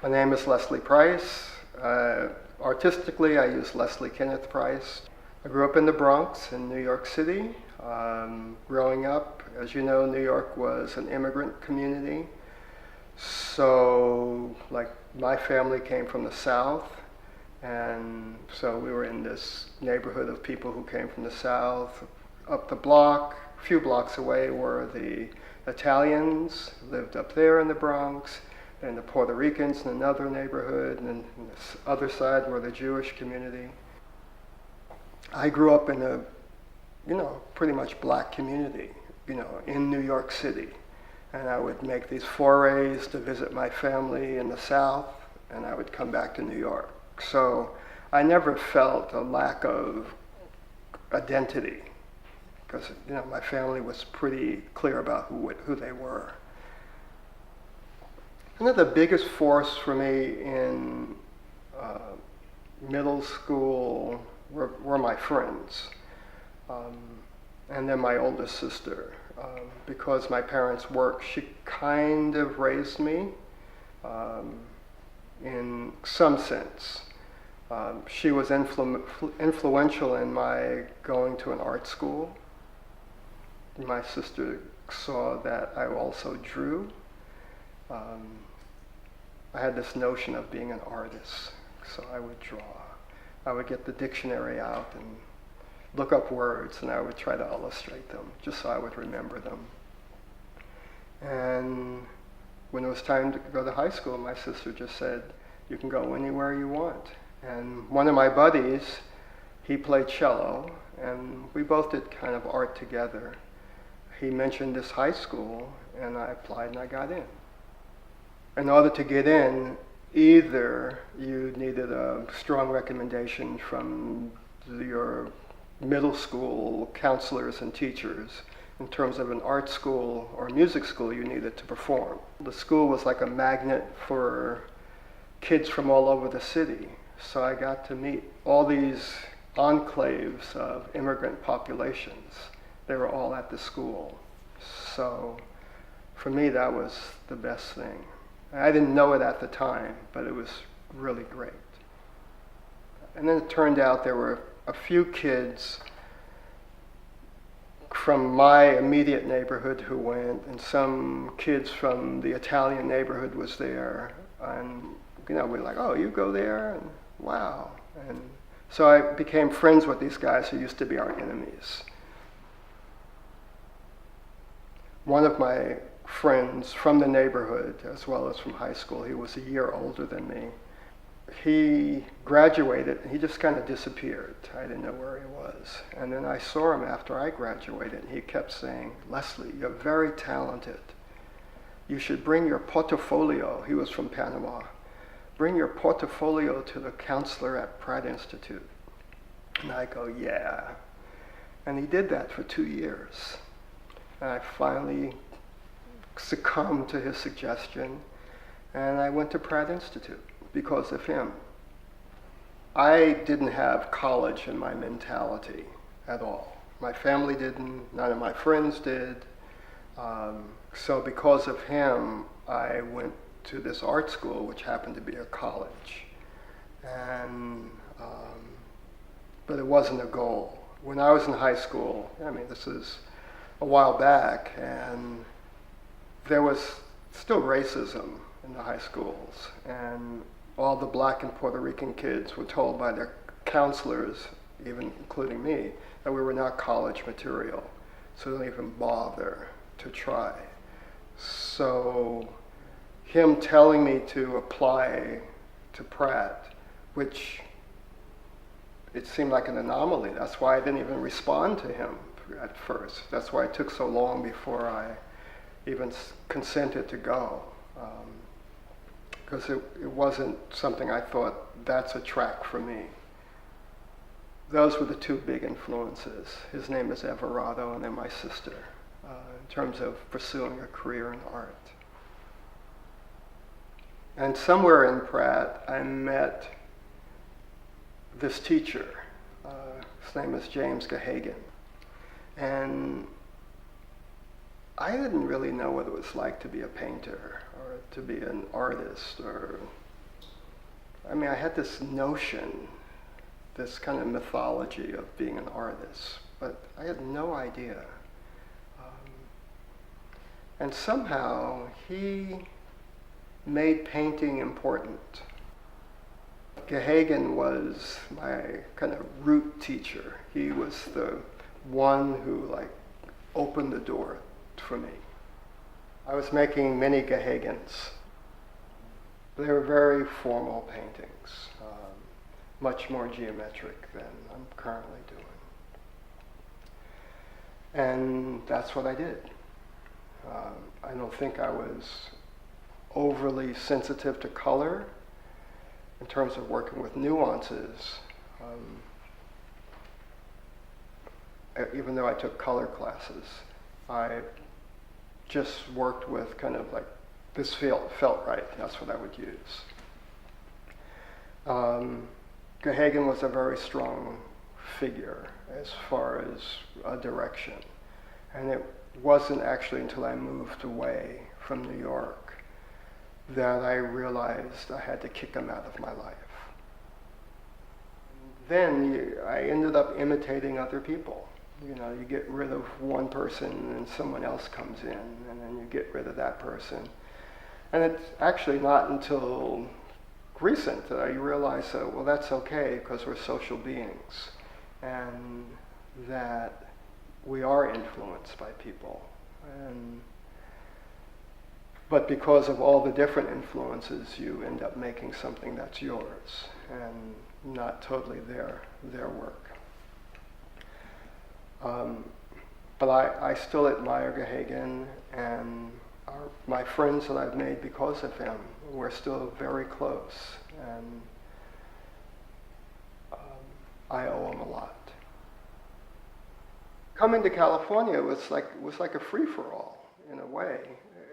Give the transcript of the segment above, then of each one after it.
My name is Leslie Price. Artistically, I use Leslie Kenneth Price. I grew up in the Bronx in New York City. Growing up, as you know, New York was an immigrant community. So, like, my family came from the South, and so we were in this neighborhood of people who came from the South. Up the block, a few blocks away, were the Italians, lived up there in the Bronx, and the Puerto Ricans in another neighborhood, and then on this other side were the Jewish community. I grew up in a, pretty much black community, in New York City. And I would make these forays to visit my family in the South, and I would come back to New York. So I never felt a lack of identity, because my family was pretty clear about who they were. The biggest force for me in middle school were my friends, and then my oldest sister. Because my parents worked, she kind of raised me in some sense. She was influential in my going to an art school. My sister saw that I also drew. I had this notion of being an artist, so I would draw. I would get the dictionary out and look up words, and I would try to illustrate them, just so I would remember them. And when it was time to go to high school, my sister just said, "You can go anywhere you want." And one of my buddies, he played cello, and we both did kind of art together. He mentioned this high school, and I applied and I got in. In order to get in, either you needed a strong recommendation from your middle school counselors and teachers. In terms of an art school or music school, you needed to perform. The school was like a magnet for kids from all over the city. So I got to meet all these enclaves of immigrant populations. They were all at the school. So for me, that was the best thing. I didn't know it at the time, but it was really great. And then it turned out there were a few kids from my immediate neighborhood who went, and some kids from the Italian neighborhood was there. And we were like, "Oh, you go there?" And wow. And so I became friends with these guys who used to be our enemies. One of my friends from the neighborhood, as well as from high school, he was a year older than me. He graduated, and he just kind of disappeared. I didn't know where he was. And then I saw him after I graduated, and he kept saying, "Leslie, you're very talented. You should bring your portfolio." He was from Panama. "Bring your portfolio to the counselor at Pratt Institute." And I go, "Yeah." And he did that for 2 years. And I finally succumbed to his suggestion, and I went to Pratt Institute because of him. I didn't have college in my mentality at all. My family didn't, none of my friends did. So because of him, I went to this art school, which happened to be a college. And, but it wasn't a goal. When I was in high school, this is a while back, and there was still racism in the high schools, and all the black and Puerto Rican kids were told by their counselors, even including me, that we were not college material, so don't even bother to try. So him telling me to apply to Pratt, which it seemed like an anomaly. That's why I didn't even respond to him at first. That's why it took so long before I even consented to go, because it wasn't something I thought, that's a track for me. Those were the two big influences. His name is Everardo, and then my sister, in terms of pursuing a career in art. And somewhere in Pratt, I met this teacher. His name is James Gahagan. And I didn't really know what it was like to be a painter or to be an artist or I mean, I had this notion, this kind of mythology of being an artist, but I had no idea. And somehow he made painting important. Gehagen was my kind of root teacher. He was the one who opened the door for me. I was making many Gehagens. They were very formal paintings, much more geometric than I'm currently doing. And that's what I did. I don't think I was overly sensitive to color in terms of working with nuances. Even though I took color classes, I just worked with kind of this felt right. That's what I would use. Gehagen was a very strong figure as far as a direction. And it wasn't actually until I moved away from New York that I realized I had to kick him out of my life. Then I ended up imitating other people. You know, you get rid of one person and someone else comes in, and then you get rid of that person. And it's actually not until recent that I realized that, well, that's okay because we're social beings and that we are influenced by people. But because of all the different influences, you end up making something that's yours and not totally their work. But I still admire Gehagen, and my friends that I've made because of him, we're still very close, and I owe him a lot. Coming to California was like a free-for-all in a way.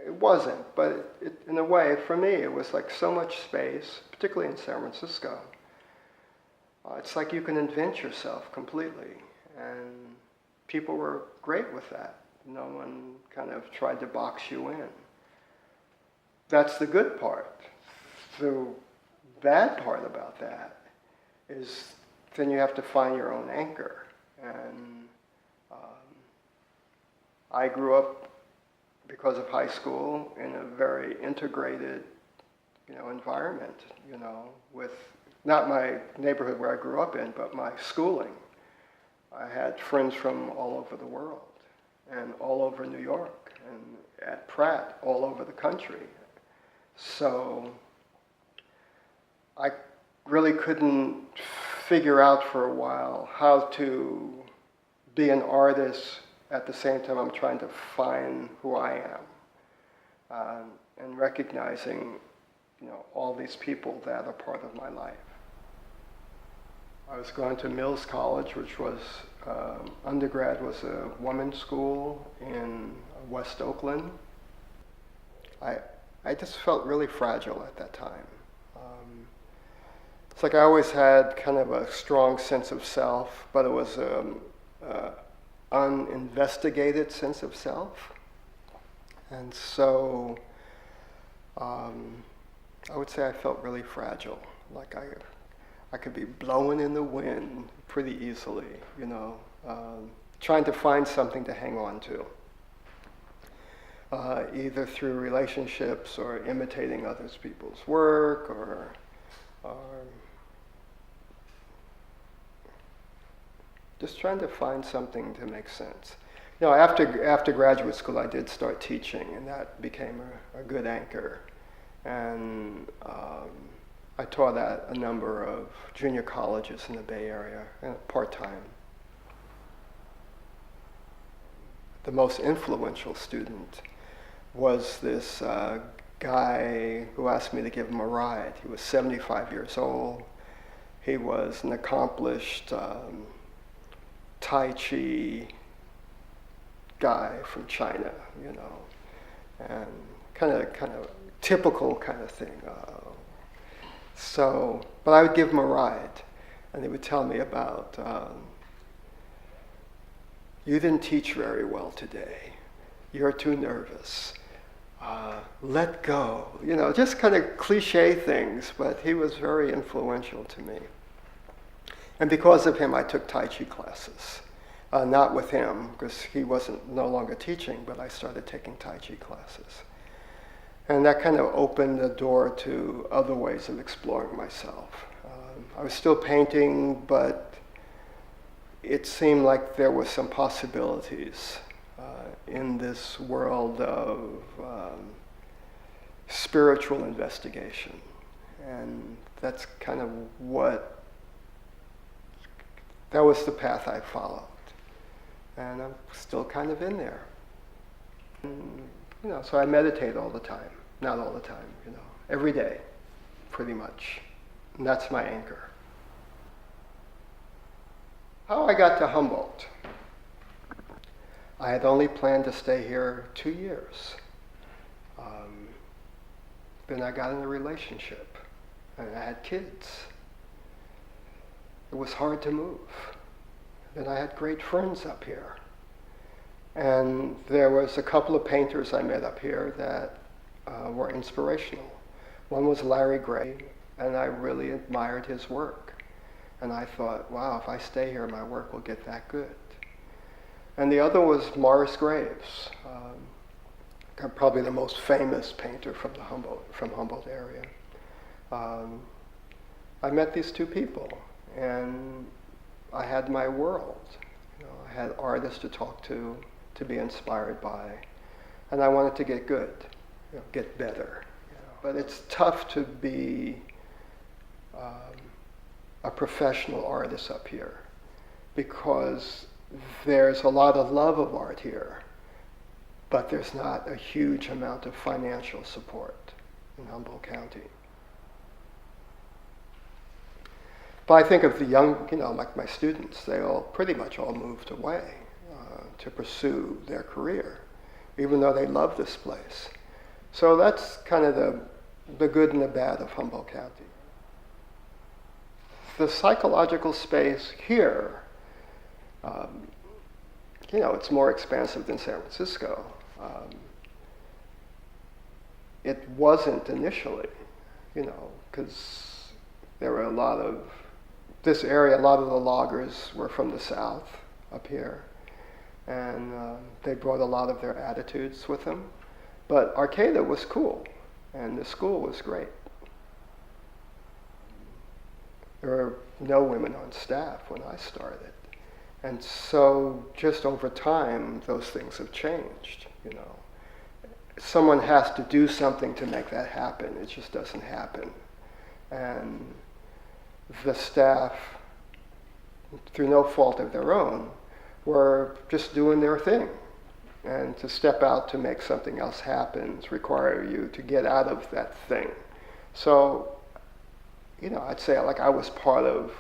It wasn't, but in a way, for me, it was like so much space, particularly in San Francisco. It's like you can invent yourself completely, and people were great with that. No one kind of tried to box you in. That's the good part. The bad part about that is then you have to find your own anchor. And I grew up, because of high school, in a very integrated, environment, with not my neighborhood where I grew up in, but my schooling. I had friends from all over the world and all over New York and at Pratt all over the country. So I really couldn't figure out for a while how to be an artist at the same time I'm trying to find who I am, and recognizing, all these people that are part of my life. I was going to Mills College, which was, undergrad was a women's school in West Oakland. I just felt really fragile at that time. It's like I always had kind of a strong sense of self, but it was uninvestigated sense of self. And so I would say I felt really fragile, like I could be blowing in the wind pretty easily, trying to find something to hang on to, either through relationships or imitating other people's work or just trying to find something to make sense. After graduate school, I did start teaching, and that became a good anchor. And I taught at a number of junior colleges in the Bay Area, part-time. The most influential student was this guy who asked me to give him a ride. He was 75 years old. He was an accomplished Tai Chi guy from China, and kind of typical kind of thing. But I would give him a ride, and he would tell me about, you didn't teach very well today. You're too nervous. let go, just kind of cliche things, but he was very influential to me. And because of him, I took Tai Chi classes. Not with him, because he wasn't no longer teaching, but I started taking Tai Chi classes. And that kind of opened the door to other ways of exploring myself. I was still painting, but it seemed like there were some possibilities in this world of spiritual investigation. And that's kind of that was the path I followed. And I'm still kind of in there. And, so I meditate all the time. Not all the time, every day, pretty much. And that's my anchor. How I got to Humboldt. I had only planned to stay here 2 years. Then I got in a relationship, and I had kids. It was hard to move. Then I had great friends up here. And there was a couple of painters I met up here that were inspirational. One was Larry Gray, and I really admired his work. And I thought, wow, if I stay here, my work will get that good. And the other was Morris Graves, probably the most famous painter from Humboldt area. I met these two people, and I had my world. I had artists to talk to be inspired by, and I wanted to get good, get better. But it's tough to be a professional artist up here, because there's a lot of love of art here, but there's not a huge amount of financial support in Humboldt County. But I think of the young, like my students, they pretty much all moved away to pursue their career, even though they love this place. So that's kind of the good and the bad of Humboldt County. The psychological space here, it's more expansive than San Francisco. It wasn't initially, because there were a lot of the loggers were from the south up here, and they brought a lot of their attitudes with them. But Arcata was cool, and the school was great. There were no women on staff when I started. And so just over time, those things have changed, Someone has to do something to make that happen. It just doesn't happen. And the staff, through no fault of their own, were just doing their thing. And to step out to make something else happen require you to get out of that thing. So, I'd say I was part of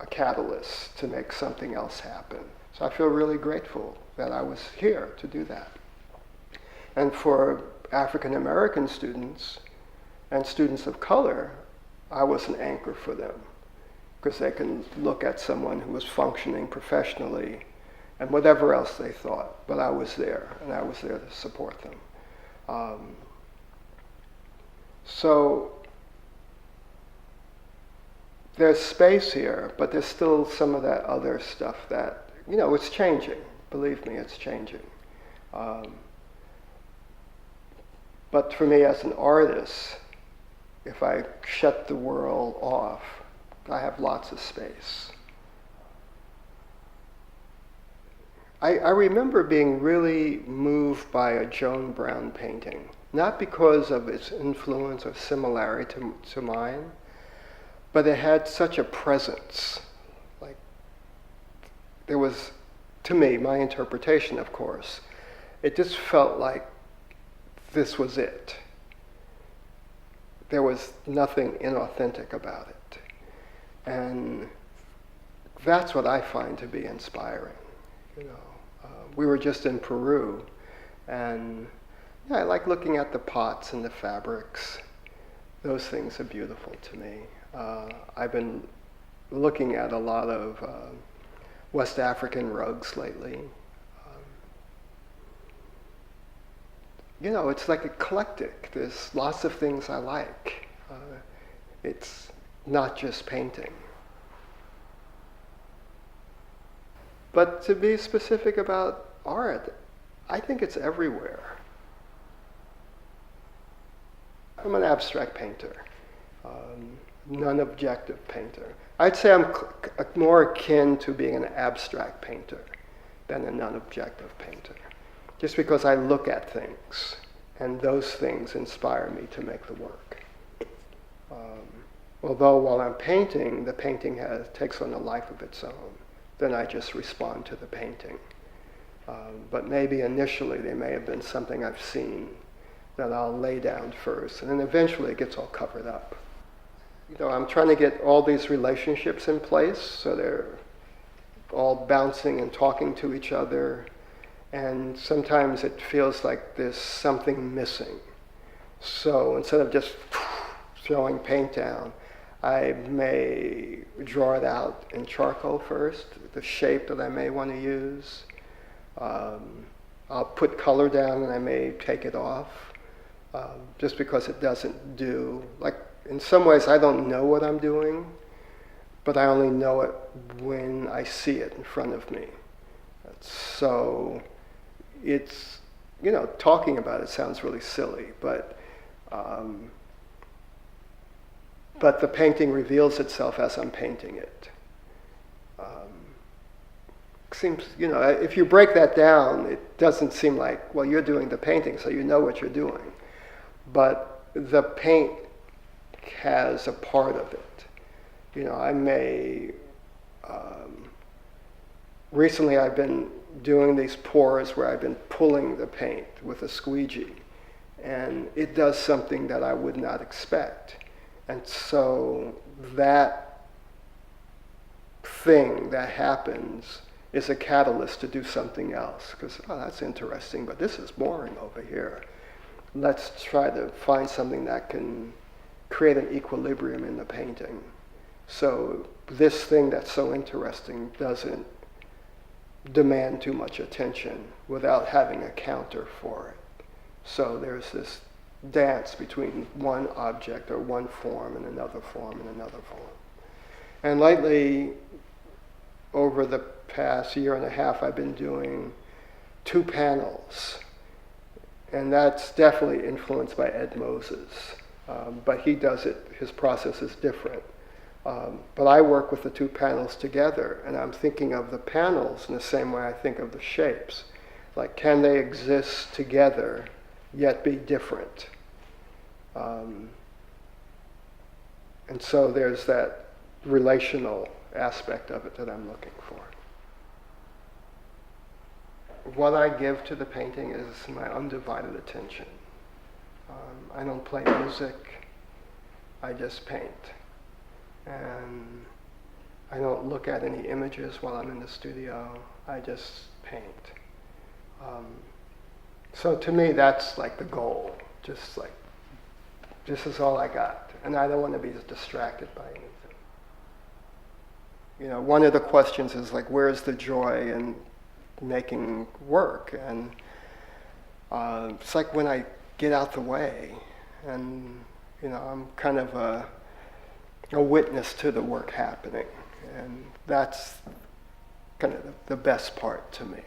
a catalyst to make something else happen. So I feel really grateful that I was here to do that. And for African American students and students of color, I was an anchor for them, because they can look at someone who was functioning professionally and whatever else they thought, but I was there, and I was there to support them. So there's space here, but there's still some of that other stuff that, it's changing. Believe me, it's changing. But for me as an artist, if I shut the world off, I have lots of space. I remember being really moved by a Joan Brown painting, not because of its influence or similarity to mine, but it had such a presence. There was, to me, my interpretation, of course, it just felt like this was it. There was nothing inauthentic about it. And that's what I find to be inspiring. We were just in Peru, and I like looking at the pots and the fabrics. Those things are beautiful to me. I've been looking at a lot of West African rugs lately. it's like eclectic. There's lots of things I like. It's not just painting. But to be specific about art, I think it's everywhere. I'm an abstract painter, non-objective painter. I'd say I'm more akin to being an abstract painter than a non-objective painter, just because I look at things, and those things inspire me to make the work. Although while I'm painting, the painting takes on a life of its own, then I just respond to the painting. But maybe initially there may have been something I've seen that I'll lay down first, and then eventually it gets all covered up. I'm trying to get all these relationships in place so they're all bouncing and talking to each other, and sometimes it feels like there's something missing. So instead of just throwing paint down, I may draw it out in charcoal first, the shape that I may want to use. I'll put color down and I may take it off, just because it doesn't do, like, in some ways I don't know what I'm doing, but I only know it when I see it in front of me. So it's, talking about it sounds really silly, but the painting reveals itself as I'm painting it. Seems, if you break that down, it doesn't seem like, well, you're doing the painting, so you know what you're doing. But the paint has a part of it. I may, recently I've been doing these pours where I've been pulling the paint with a squeegee, and it does something that I would not expect. And so that thing that happens is a catalyst to do something else, because, that's interesting, but this is boring over here. Let's try to find something that can create an equilibrium in the painting. So this thing that's so interesting doesn't demand too much attention without having a counter for it. So there's this dance between one object or one form and another form and another form. And lately, over the past year and a half, I've been doing 2 panels. And that's definitely influenced by Ed Moses. But he does it, his process is different. But I work with the 2 panels together, and I'm thinking of the panels in the same way I think of the shapes. Like, can they exist together, yet be different? And so there's that relational aspect of it that I'm looking for. What I give to the painting is my undivided attention. I don't play music, I just paint. And I don't look at any images while I'm in the studio, I just paint. So to me, that's like the goal, just like, this is all I got. And I don't want to be distracted by anything. One of the questions is like, where's the joy in making work? And it's like when I get out the way, and I'm kind of a witness to the work happening, and that's kind of the best part to me.